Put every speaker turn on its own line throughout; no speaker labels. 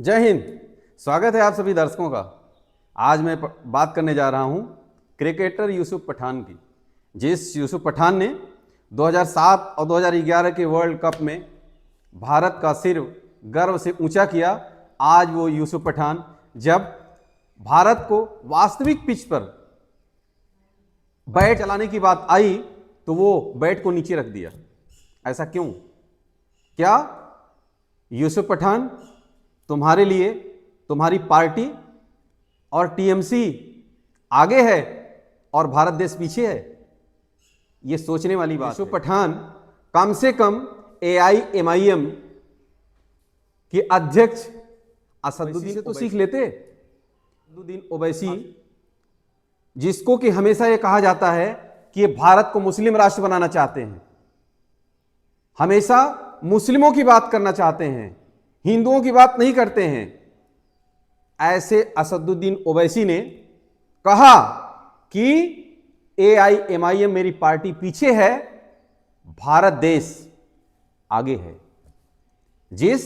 जय हिंद। स्वागत है आप सभी दर्शकों का। आज मैं बात करने जा रहा हूं क्रिकेटर यूसुफ पठान की। जिस यूसुफ पठान ने 2007 और 2011 के वर्ल्ड कप में भारत का सिर गर्व से ऊंचा किया। आज वो यूसुफ पठान जब भारत को वास्तविक पिच पर बैट चलाने की बात आई तो वो बैट को नीचे रख दिया। ऐसा क्यों? क्या यूसुफ पठान तुम्हारे लिए तुम्हारी पार्टी और टीएमसी आगे है और भारत देश पीछे है? ये सोचने वाली बात है। यूसुफ पठान कम से कम AIMIM के अध्यक्ष असदुद्दीन से तो सीख लेते। असदुद्दीन ओवैसी, जिसको कि हमेशा ये कहा जाता है कि ये भारत को मुस्लिम राष्ट्र बनाना चाहते हैं, हमेशा मुस्लिमों की बात करना चाहते हैं, हिंदुओं की बात नहीं करते हैं। ऐसे असदुद्दीन ओवैसी ने कहा कि AIMIM मेरी पार्टी पीछे है, भारत देश आगे है। जिस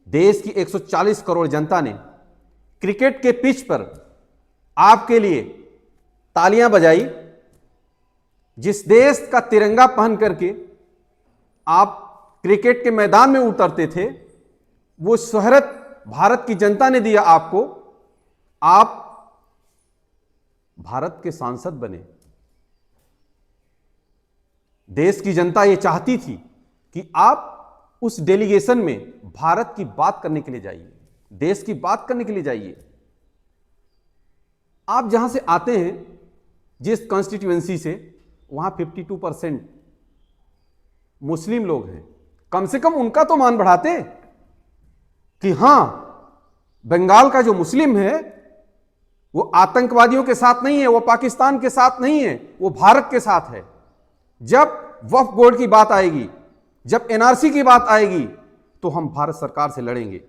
देश की 140 करोड़ जनता ने क्रिकेट के पिच पर आपके लिए तालियां बजाई, जिस देश का तिरंगा पहन करके आप क्रिकेट के मैदान में उतरते थे, वो शोहरत भारत की जनता ने दिया आपको। आप भारत के सांसद बने। देश की जनता ये चाहती थी कि आप उस डेलीगेशन में भारत की बात करने के लिए जाइए, देश की बात करने के लिए जाइए। आप जहां से आते हैं, जिस कॉन्स्टिट्यूएंसी से, वहां 52% मुस्लिम लोग हैं। कम से कम उनका तो मान बढ़ाते कि हां, बंगाल का जो मुस्लिम है वो आतंकवादियों के साथ नहीं है, वो पाकिस्तान के साथ नहीं है, वो भारत के साथ है। जब वक्फ बोर्ड की बात आएगी, जब NRC की बात आएगी, तो हम भारत सरकार से लड़ेंगे,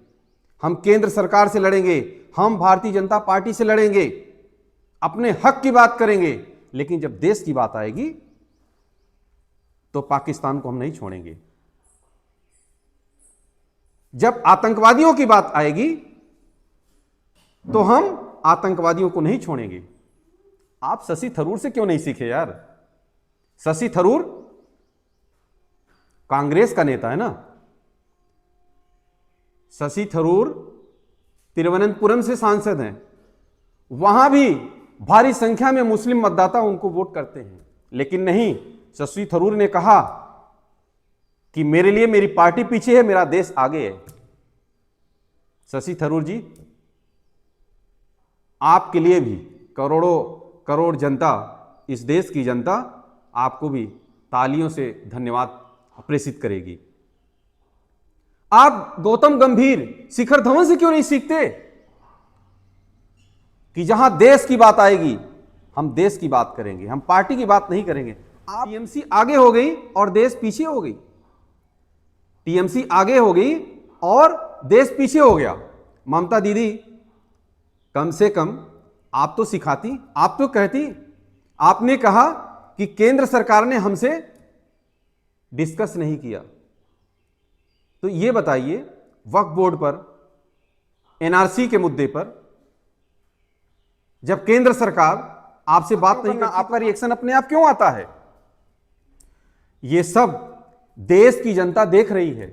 हम केंद्र सरकार से लड़ेंगे, हम भारतीय जनता पार्टी से लड़ेंगे, अपने हक की बात करेंगे। लेकिन जब देश की बात आएगी तो पाकिस्तान को हम नहीं छोड़ेंगे। जब आतंकवादियों की बात आएगी तो हम आतंकवादियों को नहीं छोड़ेंगे। आप शशि थरूर से क्यों नहीं सीखे यार? शशि थरूर कांग्रेस का नेता है ना। शशि थरूर तिरुवनंतपुरम से सांसद हैं। वहां भी भारी संख्या में मुस्लिम मतदाता उनको वोट करते हैं। लेकिन नहीं, शशि थरूर ने कहा कि मेरे लिए मेरी पार्टी पीछे है, मेरा देश आगे है। शशि थरूर जी, आपके लिए भी करोड़ों करोड़ जनता, इस देश की जनता आपको भी तालियों से धन्यवाद प्रेषित करेगी। आप गौतम गंभीर, शिखर धवन से क्यों नहीं सीखते कि जहां देश की बात आएगी हम देश की बात करेंगे, हम पार्टी की बात नहीं करेंगे। आप TMC आगे हो गई और देश पीछे हो गई। TMC आगे हो गई और देश पीछे हो गया। ममता दीदी, कम से कम आप तो सिखाती, आप तो कहती। आपने कहा कि केंद्र सरकार ने हमसे डिस्कस नहीं किया। तो यह बताइए, वक्फ बोर्ड पर, NRC के मुद्दे पर जब केंद्र सरकार आपसे बात नहीं करती, आपका रिएक्शन अपने आप क्यों आता है? यह सब देश की जनता देख रही है।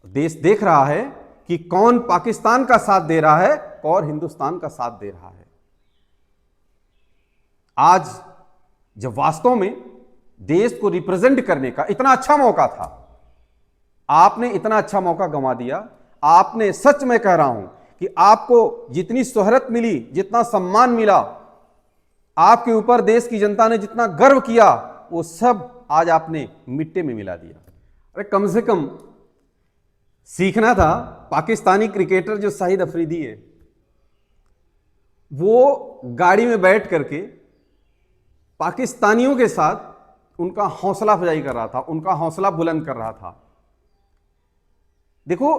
देश देख रहा है कि कौन पाकिस्तान का साथ दे रहा है, कौन हिंदुस्तान का साथ दे रहा है। आज जब वास्तव में देश को रिप्रेजेंट करने का इतना अच्छा मौका था, आपने इतना अच्छा मौका गंवा दिया। आपने, सच में कह रहा हूं कि आपको जितनी शोहरत मिली, जितना सम्मान मिला, आपके ऊपर देश की जनता ने जितना गर्व किया, वो सब आज आपने मिट्टी में मिला दिया। अरे कम से कम सीखना था। पाकिस्तानी क्रिकेटर जो शाहिद अफरीदी है, वो गाड़ी में बैठ करके पाकिस्तानियों के साथ उनका हौसला अफजाई कर रहा था, उनका हौसला बुलंद कर रहा था। देखो,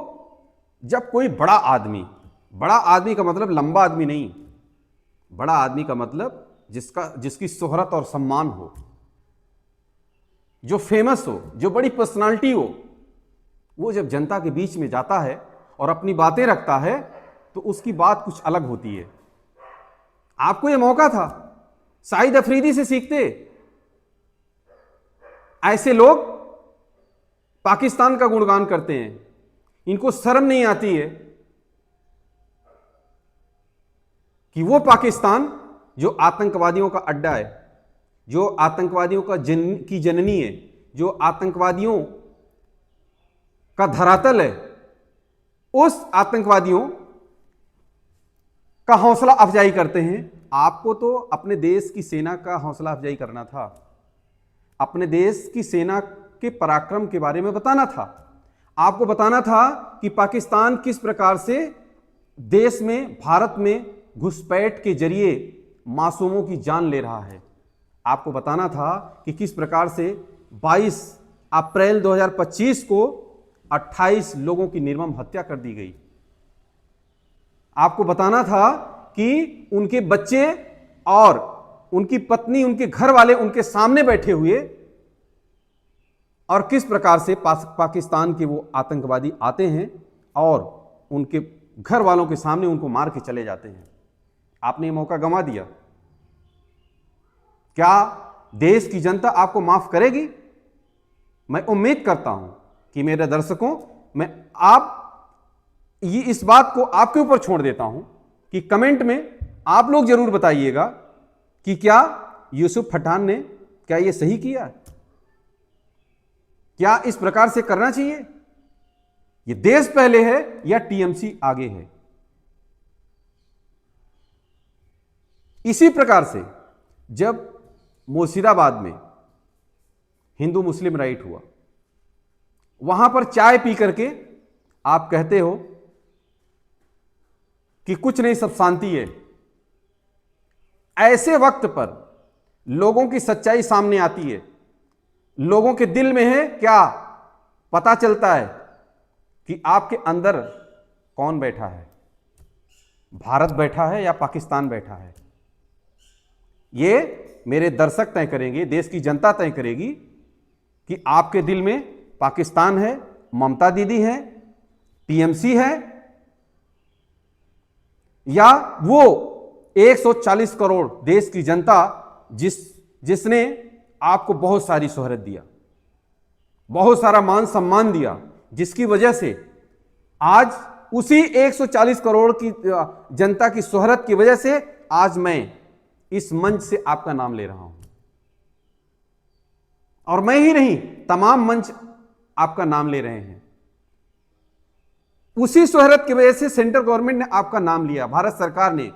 जब कोई बड़ा आदमी का मतलब लंबा आदमी नहीं, बड़ा आदमी का मतलब जिसकी शोहरत और सम्मान हो, जो फेमस हो, जो बड़ी पर्सनालिटी हो, वो जब जनता के बीच में जाता है और अपनी बातें रखता है तो उसकी बात कुछ अलग होती है। आपको यह मौका था, शाहिद अफरीदी से सीखते। ऐसे लोग पाकिस्तान का गुणगान करते हैं, इनको शर्म नहीं आती है कि वो पाकिस्तान जो आतंकवादियों का अड्डा है, जो आतंकवादियों की जननी है, जो आतंकवादियों का धरातल है, उस आतंकवादियों का हौसला अफजाई करते हैं। आपको तो अपने देश की सेना का हौसला अफजाई करना था, अपने देश की सेना के पराक्रम के बारे में बताना था। आपको बताना था कि पाकिस्तान किस प्रकार से देश में, भारत में घुसपैठ के जरिए मासूमों की जान ले रहा है। आपको बताना था कि किस प्रकार से 22 अप्रैल 2025 को 28 लोगों की निर्मम हत्या कर दी गई। आपको बताना था कि उनके बच्चे और उनकी पत्नी, उनके घर वाले उनके सामने बैठे हुए, और किस प्रकार से पाकिस्तान के वो आतंकवादी आते हैं और उनके घर वालों के सामने उनको मार के चले जाते हैं। आपने ये मौका गंवा दिया। क्या देश की जनता आपको माफ करेगी? मैं उम्मीद करता हूं कि मेरे दर्शकों, मैं ये इस बात को आपके ऊपर छोड़ देता हूं कि कमेंट में आप लोग जरूर बताइएगा कि क्या यूसुफ पठान ने क्या ये सही किया? क्या इस प्रकार से करना चाहिए? ये देश पहले है या टीएमसी आगे है? इसी प्रकार से जब मुर्शिदाबाद में हिंदू मुस्लिम राइट हुआ, वहां पर चाय पी करके आप कहते हो कि कुछ नहीं, सब शांति है। ऐसे वक्त पर लोगों की सच्चाई सामने आती है, लोगों के दिल में है क्या, पता चलता है कि आपके अंदर कौन बैठा है, भारत बैठा है या पाकिस्तान बैठा है। ये मेरे दर्शक तय करेंगे, देश की जनता तय करेगी कि आपके दिल में पाकिस्तान है, ममता दीदी है, टीएमसी है, या वो 140 करोड़ देश की जनता जिसने आपको बहुत सारी शोहरत दिया, बहुत सारा मान सम्मान दिया, जिसकी वजह से आज उसी 140 करोड़ की जनता की शोहरत की वजह से आज मैं इस मंच से आपका नाम ले रहा हूं। और मैं ही नहीं, तमाम मंच आपका नाम ले रहे हैं। उसी शोहरत की वजह से सेंट्रल गवर्नमेंट ने आपका नाम लिया, भारत सरकार ने,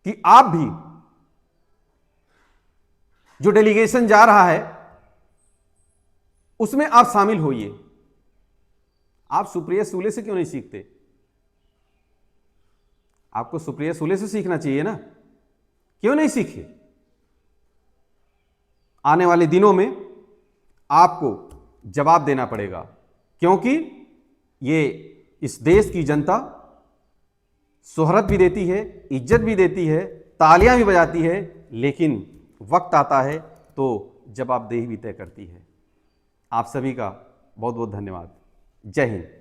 कि आप भी जो डेलीगेशन जा रहा है उसमें आप शामिल होइए। आप सुप्रिया सूले से क्यों नहीं सीखते? आपको सुप्रिया सूले से सीखना चाहिए ना, क्यों नहीं सीखे? आने वाले दिनों में आपको जवाब देना पड़ेगा, क्योंकि ये इस देश की जनता शोहरत भी देती है, इज्जत भी देती है, तालियां भी बजाती है, लेकिन वक्त आता है तो जवाबदेही भी तय करती है। आप सभी का बहुत बहुत धन्यवाद। जय हिंद।